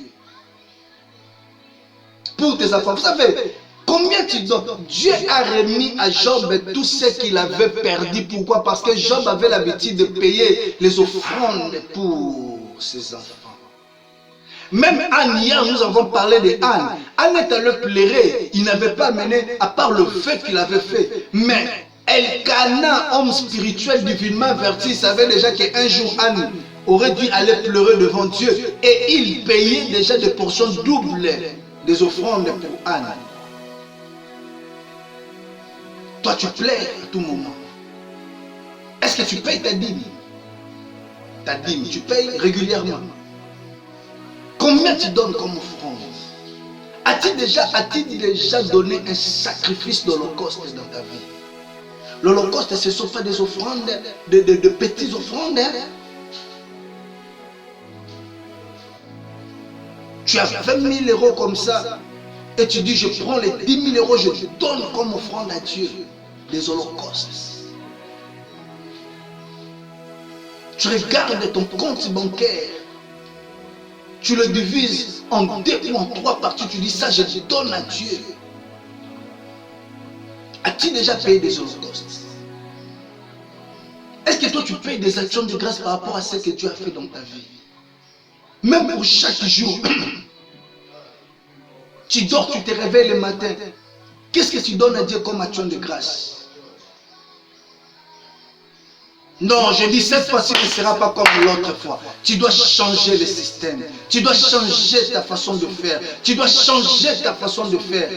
Pour tes enfants, vous savez, combien tu donnes? Dieu a remis à Job tout ce qu'il avait perdu. Pourquoi? Parce que Job avait l'habitude de payer les offrandes pour ses enfants. Même Anne, hier nous avons parlé de Anne. Anne est allée pleurer. Il n'avait pas amené, à part le fait qu'il avait fait. Mais Elkana, homme spirituel divinement averti, savait déjà qu'un jour Anne aurait dû aller pleurer devant Dieu. Et il payait déjà des portions doubles des offrandes pour Anne. Toi, tu plais à tout moment. Est-ce que tu payes ta dîme? Ta dîme, tu payes régulièrement. Combien tu donnes comme offrande? As-tu déjà donné un sacrifice d'holocauste dans ta vie? L'holocauste, ce ne sont pas des offrandes, de petites offrandes. Hein? Tu as 20 000 euros comme ça. Et tu dis, je prends les 10 000 euros, je donne comme offrande à Dieu des holocaustes. Tu regardes ton compte bancaire, tu le divises en 2 ou en 3 parties, tu dis ça, je donne à Dieu. As-tu déjà payé des holocaustes? Est-ce que toi tu payes des actions de grâce par rapport à ce que Dieu a fait dans ta vie? Même pour chaque jour. Tu dors, tu te réveilles le matin. Qu'est-ce que tu donnes à Dieu comme action de grâce? Non, je dis cette fois-ci ne sera pas comme l'autre fois. Tu dois changer le système. Tu dois changer ta façon de faire. Tu dois changer ta façon de faire.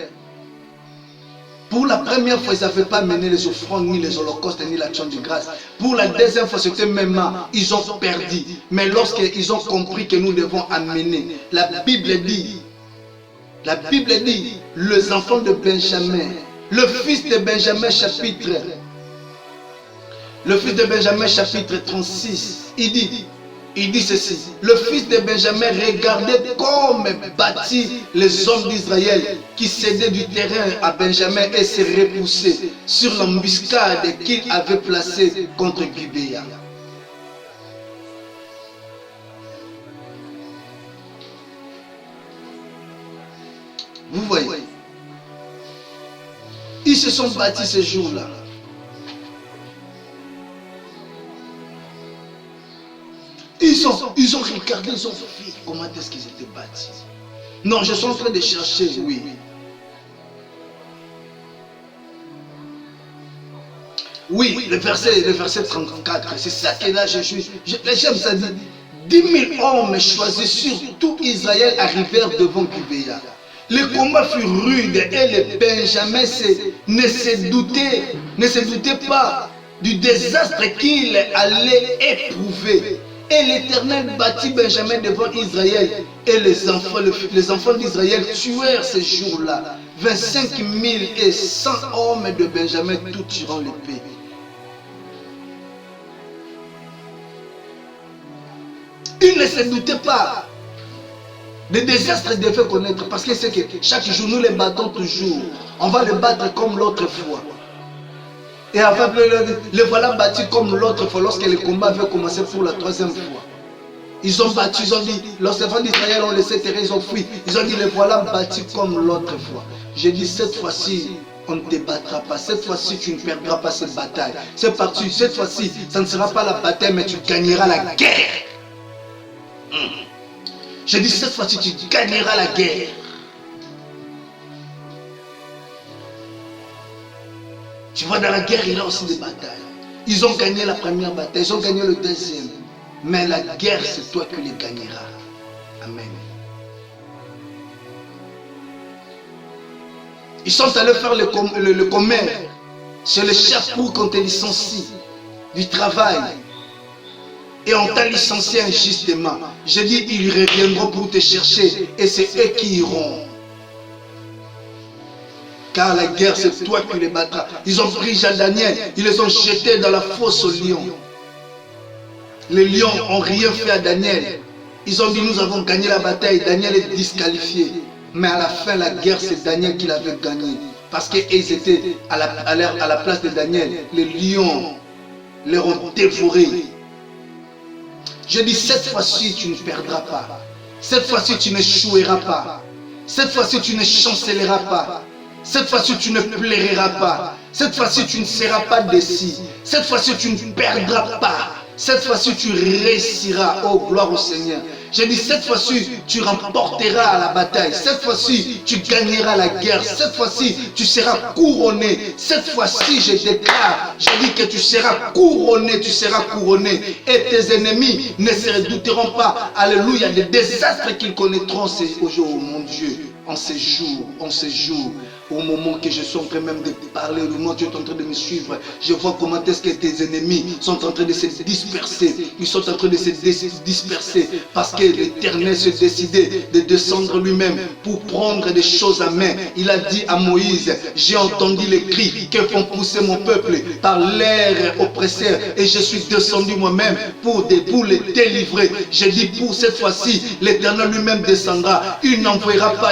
Pour la première fois, ils n'avaient pas mené les offrandes, ni les holocaustes, ni l'action de grâce. Pour la deuxième fois, c'était même mal. Ils ont perdu. Mais lorsqu'ils ont compris que nous devons amener, la Bible dit, les enfants de Benjamin, le fils de Benjamin chapitre 36, il dit ceci, le fils de Benjamin regardait comme bâtit les hommes d'Israël qui cédaient du terrain à Benjamin et se repoussaient sur l'embuscade qu'il avait placée contre Gibéa. Vous voyez, ils se sont bâtis ce jour-là. Ils ont regardé, ils ont vu comment est-ce qu'ils étaient bâtis. Non, je suis en train de chercher, oui. Oui, le verset 34, c'est ça que là je suis. J'aime ça dit, 10 000 hommes choisis sur tout Israël arrivèrent devant Gibéa. Le combat fut rude et les Benjamins ne se doutaient pas du désastre qu'il allait éprouver. Et l'Éternel bâtit Benjamin devant Israël. Et les enfants d'Israël tuèrent ce jour-là 25 100 hommes de Benjamin, tout tirant l'épée. Ils ne se doutaient pas. Le désastre devait connaître parce que c'est que chaque jour nous les battons toujours. On va les battre comme l'autre fois. Et enfin, le voilà battu comme l'autre fois lorsque le combat avait commencé pour la troisième fois. Ils ont battu, ils ont dit, lorsque les enfants d'Israël ont laissé terrain, ils ont fui. Ils ont dit, le voilà battu comme l'autre fois. J'ai dit, cette fois-ci, on ne te battra pas. Cette fois-ci, tu ne perdras pas cette bataille. C'est parti, cette fois-ci, ça ne sera pas la bataille, mais tu gagneras la guerre. J'ai dit, cette fois-ci, tu gagneras la guerre. Tu vois, dans la guerre, il y a aussi des batailles. Ils ont gagné la première bataille, ils ont gagné le deuxième. Mais la guerre, c'est toi qui les gagneras. Amen. Ils sont allés faire le commerce chez le chef pour qu'on te licencie du travail. Et on t'a licencié injustement. J'ai dit, ils reviendront pour te chercher et c'est eux qui iront. Car la guerre, c'est toi qui les battras. Ils ont pris Jean Daniel, ils les ont jetés dans la fosse aux lions. Les lions n'ont rien fait à Daniel. Ils ont dit, nous avons gagné la bataille. Daniel est disqualifié. Mais à la fin, la guerre, c'est Daniel qui l'avait gagné. Parce qu'ils étaient à la place de Daniel. Les lions les ont dévorés. Je dis, cette fois-ci, tu ne perdras pas. Cette fois-ci, tu n'échoueras pas. Cette fois-ci, tu ne chancelleras pas. Cette fois-ci, tu ne plairas pas. Cette fois-ci, tu ne seras pas déçu. Cette fois-ci, tu ne perdras pas. Cette fois-ci, tu réussiras. Oh, gloire au Seigneur. J'ai dit, cette fois-ci, tu remporteras la bataille. Cette fois-ci, tu gagneras la guerre. Cette fois-ci, tu seras couronné. Cette fois-ci, je déclare, je dis que tu seras couronné, tu seras couronné. Et tes ennemis ne se redouteront pas. Alléluia, des désastres qu'ils connaîtront au jour, mon Dieu. En ces jours, au moment que je suis en train même de parler, au moment où tu es en train de me suivre, je vois comment est-ce que tes ennemis sont en train de se disperser. Ils sont en train de se disperser parce que l'Éternel s'est décidé de descendre lui-même pour prendre des choses à main. Il a dit à Moïse, j'ai entendu les cris que font pousser mon peuple par l'air oppresseur et je suis descendu moi-même pour les délivrer. J'ai dit pour cette fois-ci, l'Éternel lui-même descendra. Il n'enverra pas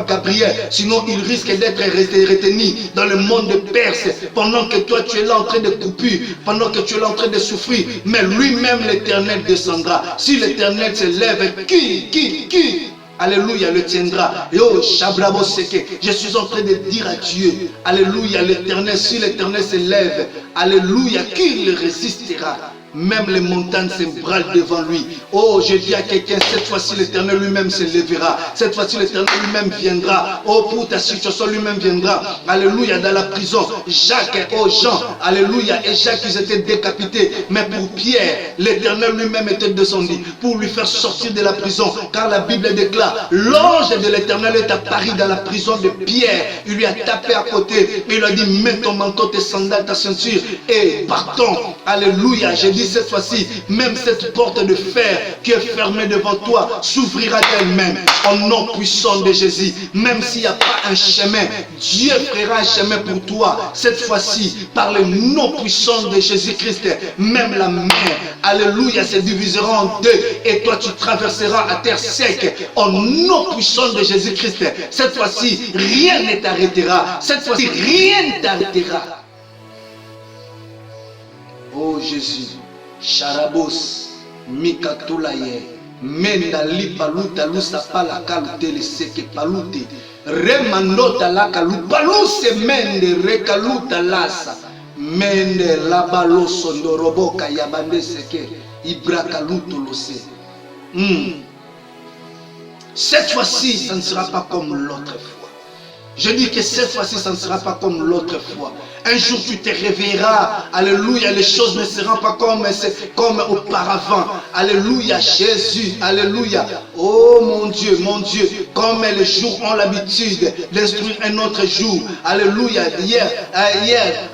Gabriel, sinon il risque d'être retenu dans le monde de Perse pendant que toi tu es là en train de couper, pendant que tu es là en train de souffrir. Mais lui-même l'Éternel descendra. Si l'Éternel se lève, qui alléluia, le tiendra. Et oh, Shabrabo Seke, je suis en train de dire à Dieu, alléluia, l'Éternel, si l'Éternel s'élève, alléluia, qui le résistera? Même les montagnes s'ébranlent devant lui. Oh, je dis à quelqu'un, cette fois-ci l'Éternel lui-même se lèvera. Cette fois-ci l'Éternel lui-même viendra. Oh, pour ta situation lui-même viendra. Alléluia, dans la prison. Jacques, oh Jean, alléluia. Et Jacques, ils étaient décapités. Mais pour Pierre, l'Éternel lui-même était descendu pour lui faire sortir de la prison. Car la Bible déclare, l'ange de l'Éternel est apparu dans la prison de Pierre. Il lui a tapé à côté. Il lui a dit, mets ton manteau, tes sandales, ta ceinture. Et partons. Alléluia, j'ai dit cette fois-ci, même cette porte de fer qui est fermée devant toi s'ouvrira d'elle-même au nom puissant de Jésus. Même s'il n'y a pas un chemin, Dieu fera un chemin pour toi. Cette fois-ci, par le nom puissant de Jésus-Christ, même la mer, alléluia, se divisera en deux et toi tu traverseras à terre sec au nom puissant de Jésus-Christ. Cette fois-ci, rien ne t'arrêtera. Cette fois-ci, rien ne t'arrêtera. Oh Jésus. Charabos, Mikatulaye, Mendali Paluta, Lusapala Kalute, le Seke Palute, Remandota la Kalu, Paluse Mende, Rekaluta Lasa, Mende Labalo Sondoroboka, Yabande Seke, Ibrakaluto Lose. Cette fois-ci, ça ne sera pas comme l'autre fois. Je dis que cette fois-ci, ça ne sera pas comme l'autre fois. Un jour, tu te réveilleras. Alléluia. Les choses ne seront pas comme auparavant. Alléluia. Jésus. Alléluia. Oh mon Dieu, mon Dieu. Comme les jours ont l'habitude d'instruire un autre jour. Alléluia. Hier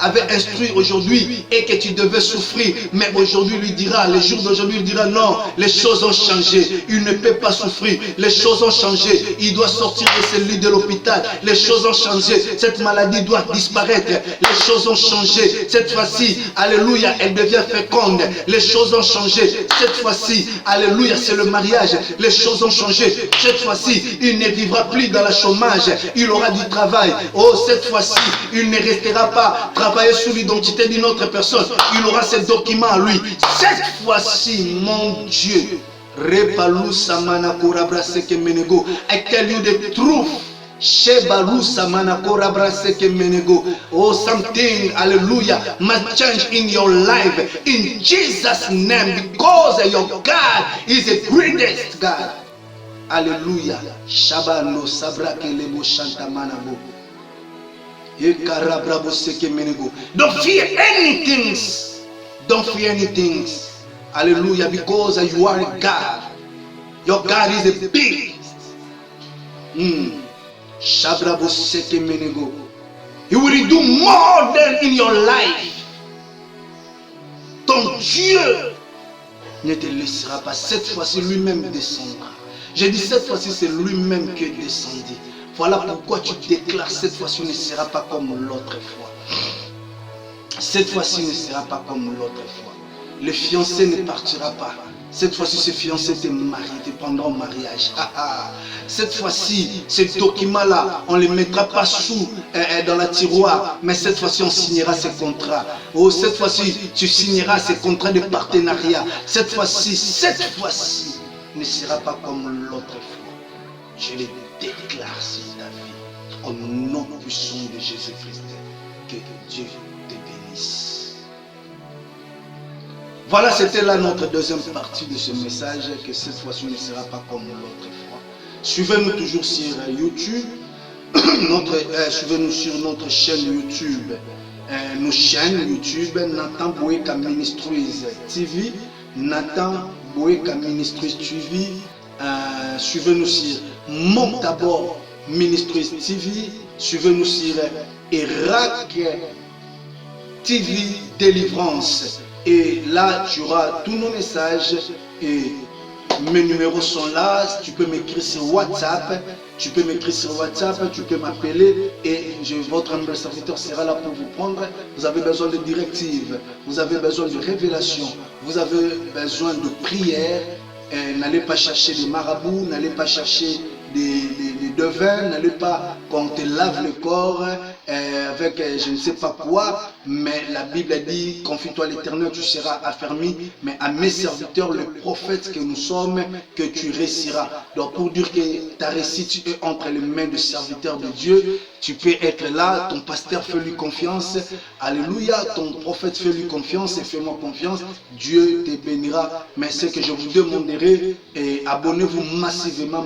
avait instruit aujourd'hui et que tu devais souffrir. Mais aujourd'hui, lui dira, les jours d'aujourd'hui, il dira non. Les choses ont changé. Il ne peut pas souffrir. Les choses ont changé. Il doit sortir de ce lit de l'hôpital. Les choses ont changé. Cette maladie doit disparaître. Les choses ont changé. Cette fois-ci, alléluia, elle devient féconde. Les choses ont changé. Cette fois-ci, alléluia, c'est le mariage. Les choses ont changé. Cette fois-ci, il ne vivra plus dans le chômage. Il aura du travail. Oh, cette fois-ci, il ne restera pas travailler sur l'identité d'une autre personne. Il aura ses documents à lui. Cette fois-ci, mon Dieu, Repalu Samana Korabraseke Menego, I tell you the truth. Oh, something, hallelujah, must change in your life in Jesus' name, because your God is the greatest God. Hallelujah. Shabano Sabrake Lebo Shanta Manabo. Don't fear anything. Don't fear anything. Hallelujah, because you are a God. Your God is the biggest. He will do more than in your life. Ton Dieu ne te laissera pas. Cette fois-ci, lui-même descendra. J'ai dit cette fois-ci, c'est lui-même qui est descendu. Voilà pourquoi tu déclares cette fois-ci ne sera pas comme l'autre fois. Cette fois-ci ne sera pas comme l'autre fois. Le fiancé ne partira pas. Cette fois-ci, ce fiancé te marie, te prendra en mariage. Cette fois-ci, ces documents-là, on ne les mettra pas dans la tiroir, mais cette fois-ci, on signera ces contrats. Oh, cette fois-ci, tu signeras ces contrats de partenariat. Cette fois-ci ne sera pas comme l'autre fois. Je le déclare sur ta vie, au nom puissant de Jésus-Christ, que Dieu te bénisse. Voilà, c'était là notre deuxième partie de ce message, que cette fois-ci ne sera pas comme l'autre fois. Suivez-nous toujours sur YouTube, suivez-nous sur notre chaîne YouTube, nos chaînes YouTube, Nathan Boeka Ministries TV, Nathan Boeka Ministries TV, suivez-nous sur Montabor Ministries TV, suivez-nous sur Irak TV Délivrance. Et là, tu auras tous nos messages et mes numéros sont là. Tu peux m'écrire sur WhatsApp. Tu peux m'appeler et votre humble serviteur sera là pour vous prendre. Vous avez besoin de directives, vous avez besoin de révélations, vous avez besoin de prières. N'allez pas chercher des marabouts, n'allez pas chercher des devins, n'allez pas qu'on te lave le corps avec je ne sais pas quoi. mais la Bible dit, confie-toi à l'Éternel, tu seras affermi, mais à mes serviteurs, les prophètes que nous sommes, que tu réussiras. Donc pour dire que ta réussite est entre les mains du serviteur de Dieu, tu peux être là, ton pasteur fait lui confiance, alléluia, ton prophète fait lui confiance et fais-moi confiance, Dieu te bénira. Mais ce que je vous demanderai, abonnez-vous massivement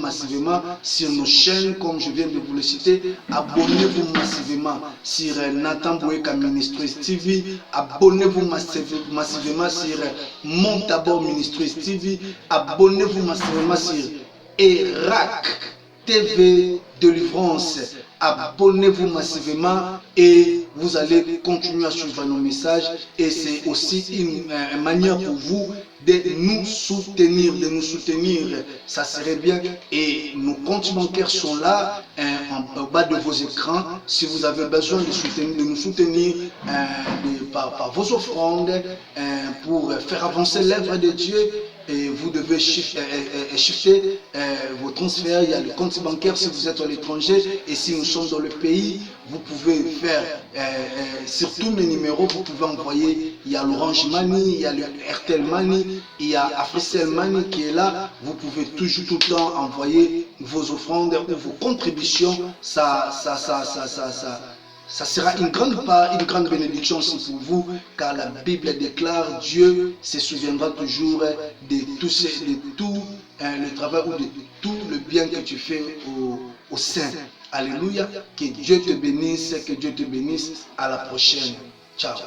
sur nos chaînes, comme je viens de vous le citer, abonnez-vous massivement sur Nathan Boueka Ministries TV, abonnez-vous massivement sur Montabor Ministries TV, abonnez-vous massivement sur Erac TV Délivrance. Abonnez-vous massivement et vous allez continuer à suivre nos messages. Et c'est aussi une manière pour vous de nous soutenir, ça serait bien. Et nos comptes bancaires sont là, en bas de vos écrans. Si vous avez besoin de nous soutenir par vos offrandes pour faire avancer l'œuvre de Dieu, et vous devez shifter vos transferts. Il y a le compte bancaire si vous êtes à l'étranger, et si nous sommes dans le pays, vous pouvez faire sur tous mes numéros, vous pouvez envoyer. Il y a l'Orange Money, il y a le RTL Money, il y a Africell Money qui est là. Vous pouvez toujours tout le temps envoyer vos offrandes ou vos contributions. Ça sera une grande part, une grande bénédiction aussi pour vous, car la Bible déclare Dieu se souviendra toujours de tout le travail ou de tout le bien que tu fais au sein. Alléluia. Que Dieu te bénisse, que Dieu te bénisse. À la prochaine. Ciao.